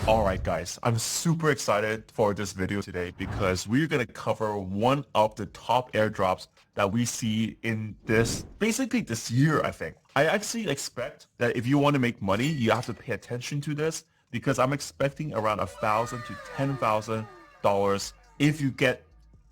Alright guys, I'm super excited for this video today because we're going to cover one of the top airdrops that we see in basically this year, I think. I actually expect that if you want to make money, you have to pay attention to this because I'm expecting around $1,000 to $10,000 if you get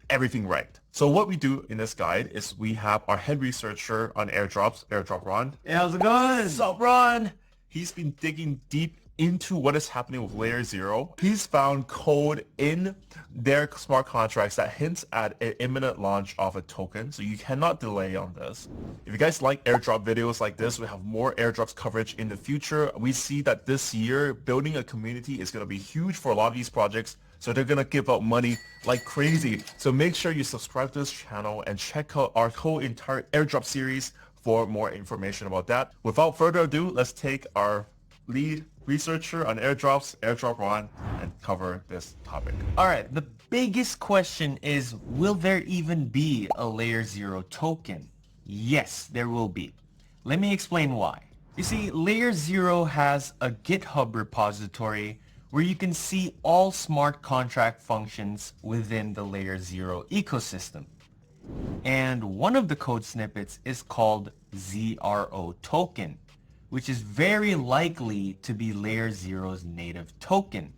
everything right. So what we do in this guide is we have our head researcher on airdrops, Airdrop Ron. Hey, how's it going? What's up, Ron? He's been digging deep into what is happening with LayerZero. He's found code in their smart contracts that hints at an imminent launch of a token, so you cannot delay on this. If you guys like airdrop videos like this, we have more airdrops coverage in the future. We see that this year, building a community is going to be huge for a lot of these projects, so they're going to give out money like crazy. So make sure you subscribe to this channel and check out our whole entire airdrop series for more information about that. Without further ado, let's take our lead researcher on airdrops, Airdrop Ron, and cover this topic. All right, the biggest question is, will there even be a LayerZero token? Yes, there will be. Let me explain why. You see, LayerZero has a GitHub repository where you can see all smart contract functions within the LayerZero ecosystem. And one of the code snippets is called ZRO token, which is very likely to be LayerZero's native token.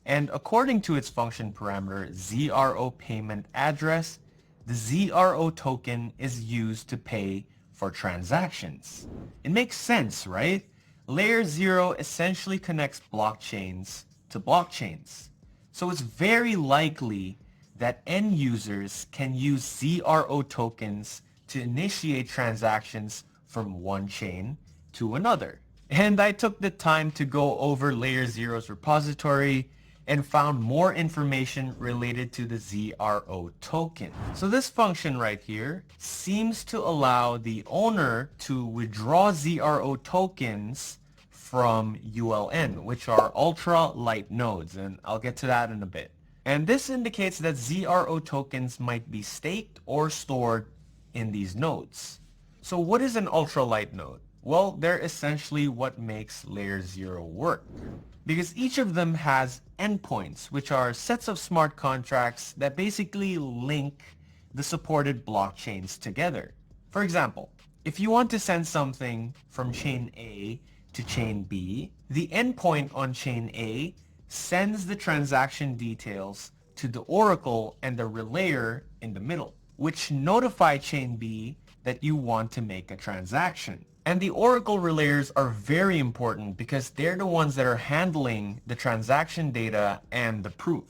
And according to its function parameter, ZRO payment address, the ZRO token is used to pay for transactions. It makes sense, right? LayerZero essentially connects blockchains to blockchains. So it's very likely that end users can use ZRO tokens to initiate transactions from one chain to another. And I took the time to go over LayerZero's repository and found more information related to the ZRO token. So this function right here seems to allow the owner to withdraw ZRO tokens from ULN, which are ultra light nodes, and I'll get to that in a bit. And this indicates that ZRO tokens might be staked or stored in these nodes. So what is an ultralight node? Well, they're essentially what makes LayerZero work, because each of them has endpoints, which are sets of smart contracts that basically link the supported blockchains together. For example, if you want to send something from chain A to chain B, the endpoint on chain A sends the transaction details to the oracle and the relayer in the middle, which notify chain B that you want to make a transaction. And the oracle relayers are very important because they're the ones that are handling the transaction data and the proof.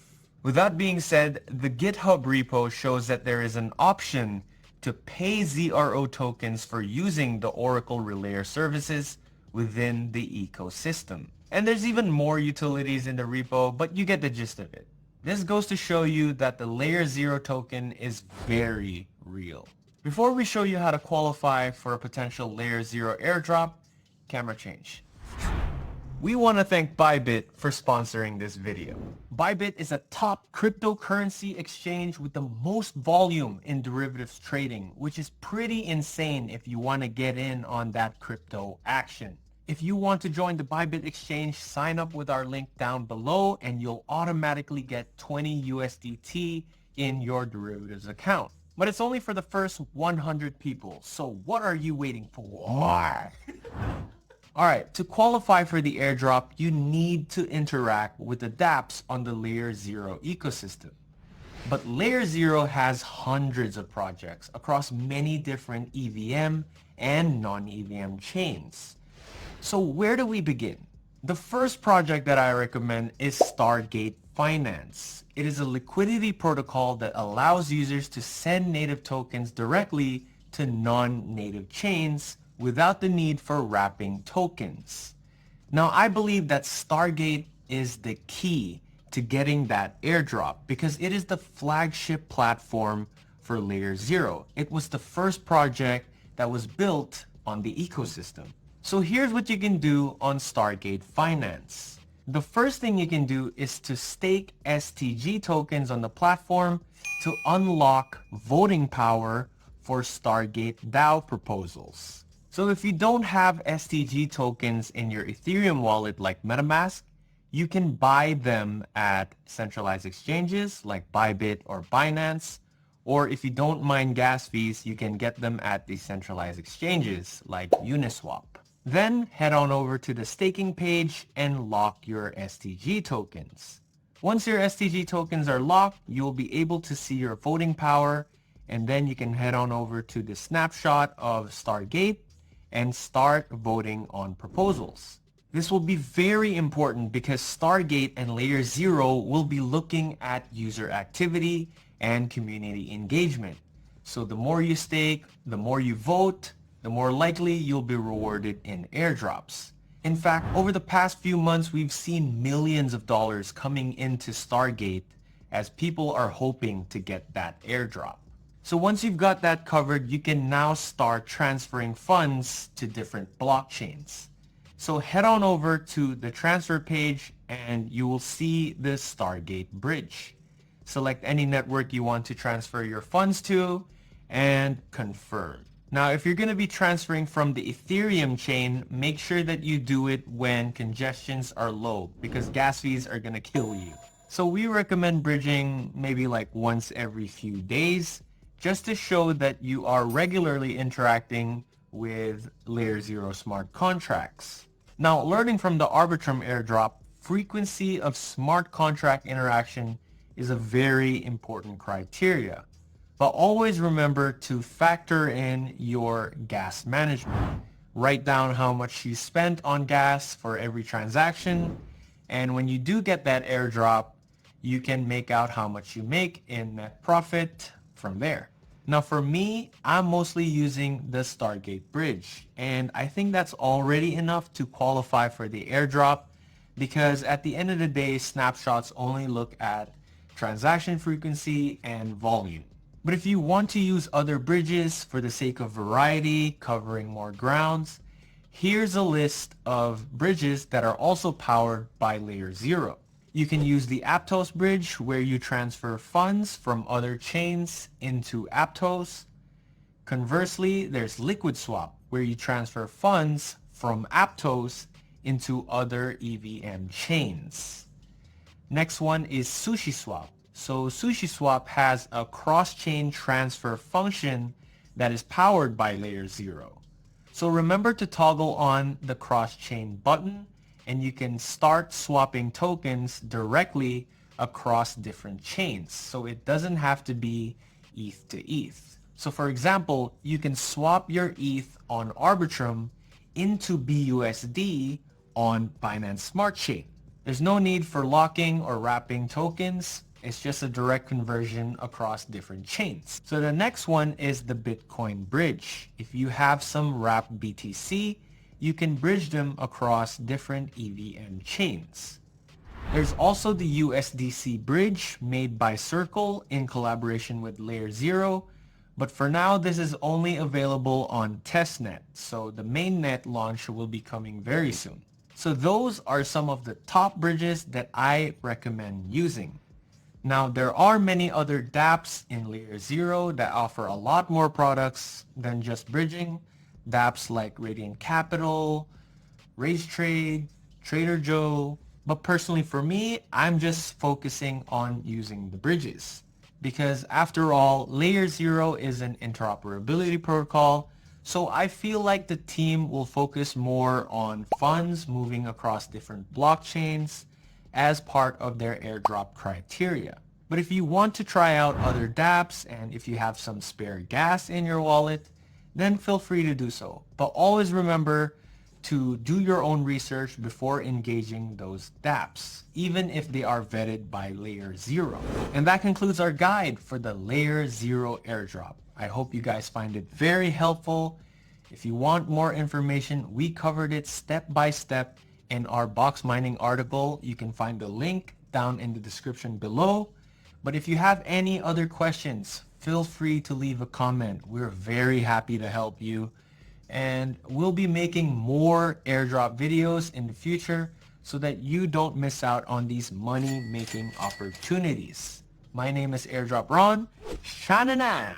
With that being said, the GitHub repo shows that there is an option to pay ZRO tokens for using the oracle relayer services within the ecosystem. And there's even more utilities in the repo, but you get the gist of it. This goes to show you that the LayerZero token is very real. Before we show you how to qualify for a potential LayerZero airdrop, camera change. We want to thank Bybit for sponsoring this video. Bybit is a top cryptocurrency exchange with the most volume in derivatives trading, which is pretty insane if you want to get in on that crypto action. If you want to join the Bybit exchange, sign up with our link down below and you'll automatically get 20 USDT in your derivatives account. But it's only for the first 100 people, so what are you waiting for? Alright, to qualify for the airdrop, you need to interact with the dApps on the LayerZero ecosystem. But LayerZero has hundreds of projects across many different EVM and non-EVM chains. So where do we begin? The first project that I recommend is Stargate Finance. It is a liquidity protocol that allows users to send native tokens directly to non-native chains without the need for wrapping tokens. Now, I believe that Stargate is the key to getting that airdrop because it is the flagship platform for LayerZero. It was the first project that was built on the ecosystem. So here's what you can do on Stargate Finance. The first thing you can do is to stake STG tokens on the platform to unlock voting power for Stargate DAO proposals. So if you don't have STG tokens in your Ethereum wallet like MetaMask, You can buy them at centralized exchanges like Bybit or Binance, or if you don't mind gas fees, you can get them at decentralized exchanges like Uniswap. Then head on over to the staking page and lock your STG tokens. Once your STG tokens are locked, you'll be able to see your voting power, and then you can head on over to the snapshot of Stargate and start voting on proposals. This will be very important because Stargate and LayerZero will be looking at user activity and community engagement. So the more you stake, the more you vote, the more likely you'll be rewarded in airdrops. In fact, over the past few months, we've seen millions of dollars coming into Stargate as people are hoping to get that airdrop. So once you've got that covered, you can now start transferring funds to different blockchains. So head on over to the transfer page and you will see the Stargate bridge. Select any network you want to transfer your funds to and confirm. Now, if you're going to be transferring from the Ethereum chain, make sure that you do it when congestions are low because gas fees are going to kill you. So we recommend bridging maybe like once every few days just to show that you are regularly interacting with LayerZero smart contracts. Now, learning from the Arbitrum airdrop, frequency of smart contract interaction is a very important criteria. But always remember to factor in your gas management. Write down how much you spent on gas for every transaction. And when you do get that airdrop, you can make out how much you make in net profit from there. Now for me, I'm mostly using the Stargate bridge, and I think that's already enough to qualify for the airdrop because at the end of the day, snapshots only look at transaction frequency and volume. But if you want to use other bridges for the sake of variety, covering more grounds, here's a list of bridges that are also powered by LayerZero. You can use the Aptos bridge where you transfer funds from other chains into Aptos. Conversely, there's LiquidSwap where you transfer funds from Aptos into other EVM chains. Next one is SushiSwap. So SushiSwap has a cross-chain transfer function that is powered by LayerZero. So remember to toggle on the cross-chain button and you can start swapping tokens directly across different chains. So it doesn't have to be ETH to ETH. So for example, you can swap your ETH on Arbitrum into BUSD on Binance Smart Chain. There's no need for locking or wrapping tokens. It's just a direct conversion across different chains. So the next one is the Bitcoin bridge. If you have some wrapped BTC, you can bridge them across different EVM chains. There's also the USDC bridge made by Circle in collaboration with LayerZero, but for now this is only available on testnet, so the mainnet launch will be coming very soon. So those are some of the top bridges that I recommend using. Now there are many other dApps in LayerZero that offer a lot more products than just bridging. dApps like Radiant Capital, RageTrade, Trader Joe. But personally for me, I'm just focusing on using the bridges. Because after all, LayerZero is an interoperability protocol, so I feel like the team will focus more on funds moving across different blockchains as part of their airdrop criteria. But if you want to try out other dApps and if you have some spare gas in your wallet, then feel free to do so. But always remember to do your own research before engaging those dApps, even if they are vetted by LayerZero. And that concludes our guide for the LayerZero airdrop. I hope you guys find it very helpful. If you want more information, we covered it step by step in our box mining article. You can find the link down in the description below. But if you have any other questions, feel free to leave a comment. We're very happy to help you. And we'll be making more airdrop videos in the future so that you don't miss out on these money-making opportunities. My name is Airdrop Ron. Shana now.